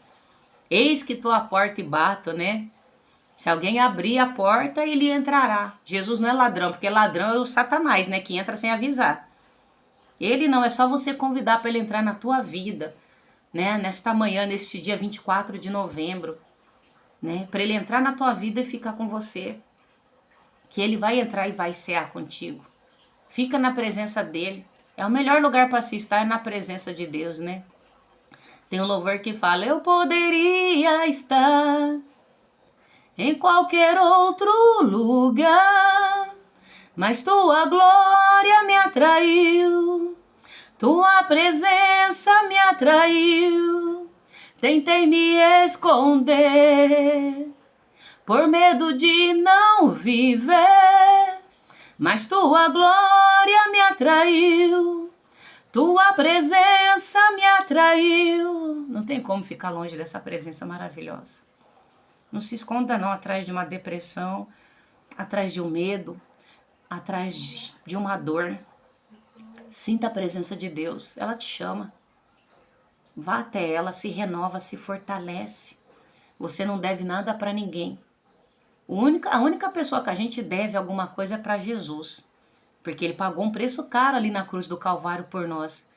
Eis que tô à porta e bato, né? Se alguém abrir a porta, ele entrará. Jesus não é ladrão, porque ladrão é o Satanás, né, que entra sem avisar. Ele não, é só você convidar para ele entrar na tua vida, né? Nesta manhã, neste dia 24 de novembro, né? Para ele entrar na tua vida e ficar com você. Que ele vai entrar e vai cear contigo. Fica na presença dele. É o melhor lugar para se estar, na presença de Deus, né? Tem um louvor que fala, eu poderia estar em qualquer outro lugar, mas tua glória me atraiu, tua presença me atraiu. Tentei me esconder, por medo de não viver, mas tua glória me atraiu, tua presença me atraiu. Não tem como ficar longe dessa presença maravilhosa. Não se esconda não atrás de uma depressão, atrás de um medo, atrás de uma dor. Sinta a presença de Deus, ela te chama. Vá até ela, se renova, se fortalece. Você não deve nada para ninguém. A única pessoa que a gente deve alguma coisa é para Jesus. Porque ele pagou um preço caro ali na cruz do Calvário por nós.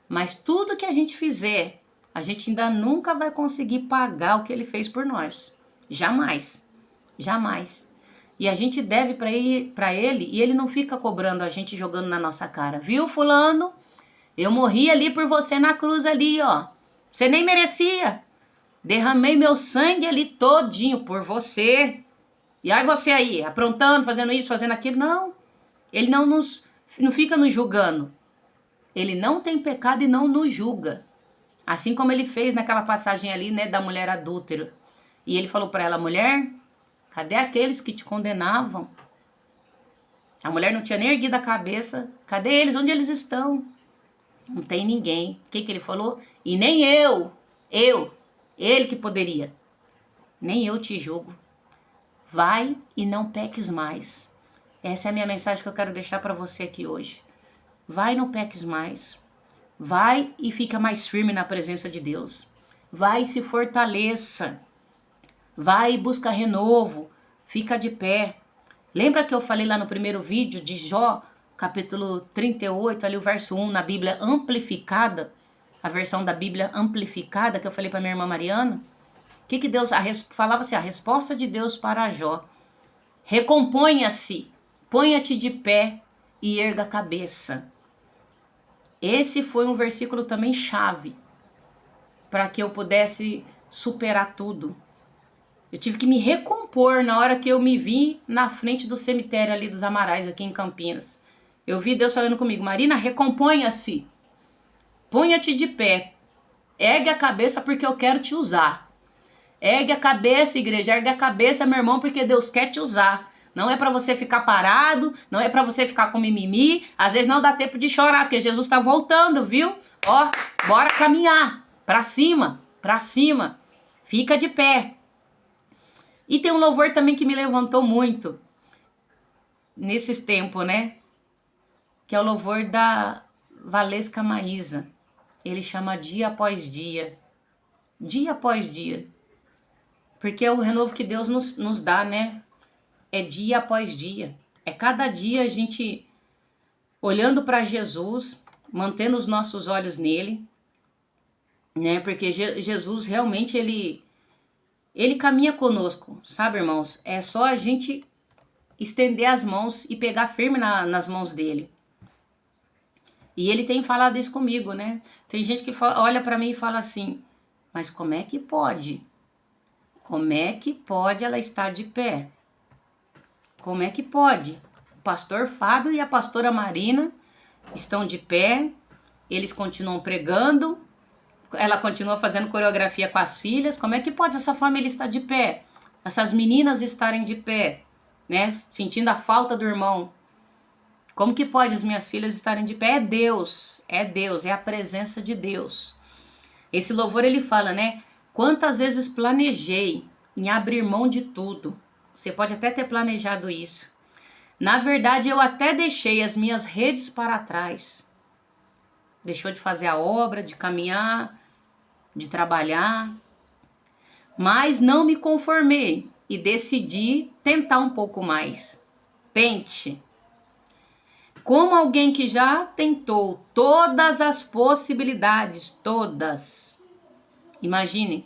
Mas tudo que a gente fizer, a gente ainda nunca vai conseguir pagar o que ele fez por nós. Jamais. Jamais. E a gente deve para ele e ele não fica cobrando a gente, jogando na nossa cara. Viu, fulano? Eu morri ali por você na cruz ali, ó. Você nem merecia. Derramei meu sangue ali todinho por você. E aí você aí, aprontando, fazendo isso, fazendo aquilo. Não. Ele não fica nos julgando. Ele não tem pecado e não nos julga. Assim como ele fez naquela passagem ali, né, da mulher adúltera. E ele falou para ela, mulher, cadê aqueles que te condenavam? A mulher não tinha nem erguido a cabeça. Cadê eles? Onde eles estão? Não tem ninguém. O que ele falou? E nem ele que poderia. Nem eu te julgo. Vai e não peques mais. Essa é a minha mensagem que eu quero deixar para você aqui hoje. Vai e não peques mais. Vai e fica mais firme na presença de Deus. Vai e se fortaleça. Vai e busca renovo. Fica de pé. Lembra que eu falei lá no primeiro vídeo de Jó, capítulo 38, ali o verso 1, na Bíblia amplificada, a versão da Bíblia amplificada que eu falei para minha irmã Mariana? O que Deus falava assim, a resposta de Deus para Jó. Recomponha-se, ponha-te de pé e erga a cabeça. Esse foi um versículo também chave para que eu pudesse superar tudo. Eu tive que me recompor na hora que eu me vi na frente do cemitério ali dos Amarais, aqui em Campinas. Eu vi Deus falando comigo, Marina, recomponha-se, ponha-te de pé, ergue a cabeça porque eu quero te usar. Ergue a cabeça, igreja, ergue a cabeça, meu irmão, porque Deus quer te usar. Não é para você ficar parado, não é para você ficar com mimimi. Às vezes não dá tempo de chorar, porque Jesus está voltando, viu? Ó, bora caminhar para cima, para cima. Fica de pé. E tem um louvor também que me levantou muito nesses tempos, né? Que é o louvor da Valesca Maísa. Ele chama Dia Após Dia. Dia após dia. Porque é o renovo que Deus nos dá, né? É dia após dia. É cada dia a gente olhando para Jesus, mantendo os nossos olhos nele, né? Porque Jesus realmente ele caminha conosco, sabe, irmãos? É só a gente estender as mãos e pegar firme nas mãos dele. E ele tem falado isso comigo, né? Tem gente que olha para mim e fala assim, mas como é que pode? Como é que pode ela estar de pé? Como é que pode? O pastor Fábio e a pastora Marina estão de pé, eles continuam pregando, ela continua fazendo coreografia com as filhas. Como é que pode essa família estar de pé? Essas meninas estarem de pé, né? Sentindo a falta do irmão. Como que pode as minhas filhas estarem de pé? É Deus, é a presença de Deus. Esse louvor ele fala, né? Quantas vezes planejei em abrir mão de tudo. Você pode até ter planejado isso. Na verdade, eu até deixei as minhas redes para trás. Deixou de fazer a obra, de caminhar, de trabalhar. Mas não me conformei e decidi tentar um pouco mais. Tente. Como alguém que já tentou todas as possibilidades, todas. Imagine,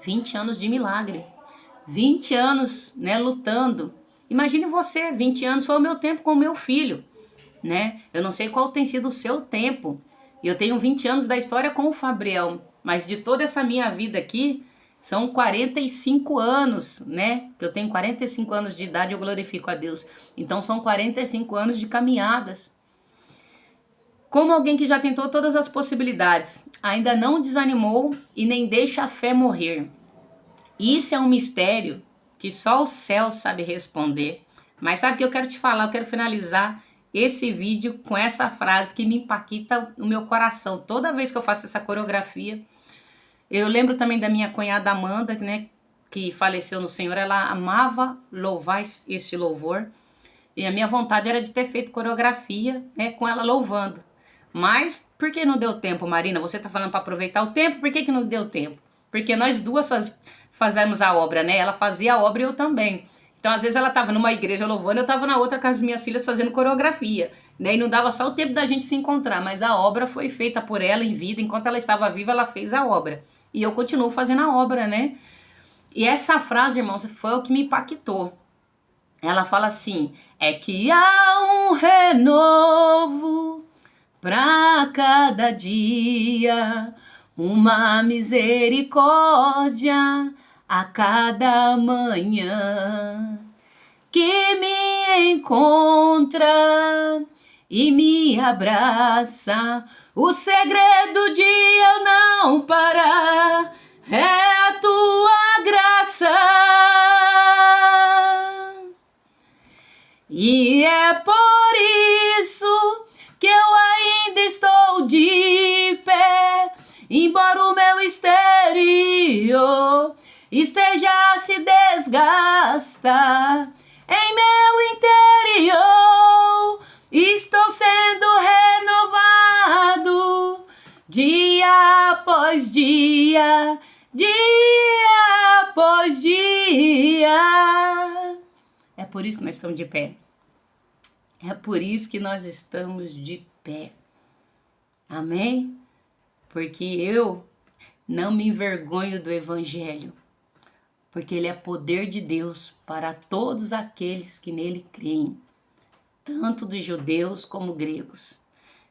20 anos de milagre. 20 anos, né, lutando. Imagine você, 20 anos foi o meu tempo com o meu filho, né? Eu não sei qual tem sido o seu tempo. Eu tenho 20 anos da história com o Fabriel, mas de toda essa minha vida aqui, são 45 anos, né? Eu tenho 45 anos de idade, eu glorifico a Deus. Então são 45 anos de caminhadas. Como alguém que já tentou todas as possibilidades, ainda não desanimou e nem deixa a fé morrer. Isso é um mistério que só o céu sabe responder. Mas sabe o que eu quero te falar? Eu quero finalizar esse vídeo com essa frase que me impacta no meu coração. Toda vez que eu faço essa coreografia, eu lembro também da minha cunhada Amanda, né, que faleceu no Senhor. Ela amava louvar este louvor. E a minha vontade era de ter feito coreografia, né, com ela louvando. Mas por que não deu tempo, Marina? Você tá falando para aproveitar o tempo, por que não deu tempo? Porque nós duas fazemos a obra, né? Ela fazia a obra e eu também. Então, às vezes, ela estava numa igreja louvando, eu estava na outra com as minhas filhas fazendo coreografia. Né? E não dava só o tempo da gente se encontrar, mas a obra foi feita por ela em vida. Enquanto ela estava viva, ela fez a obra. E eu continuo fazendo a obra, né? E essa frase, irmãos, foi o que me impactou. Ela fala assim, é que há um renovo pra cada dia, uma misericórdia a cada manhã, que me encontra e me abraça. O segredo de eu não parar é a tua graça. E é por isso que eu ainda estou de pé, embora o meu exterior esteja a se desgastar. Em meu interior estou sendo renovado, dia após dia, dia após dia. É por isso que nós estamos de pé. É por isso que nós estamos de pé. Amém? Porque eu não me envergonho do Evangelho. Porque ele é poder de Deus para todos aqueles que nele creem. Tanto dos judeus como gregos.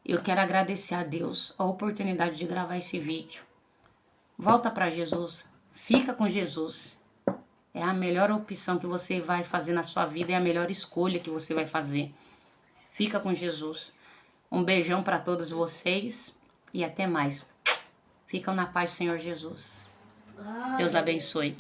Eu quero agradecer a Deus a oportunidade de gravar esse vídeo. Volta para Jesus. Fica com Jesus. É a melhor opção que você vai fazer na sua vida. É a melhor escolha que você vai fazer. Fica com Jesus. Um beijão para todos vocês e até mais. Ficam na paz do Senhor Jesus. Deus abençoe.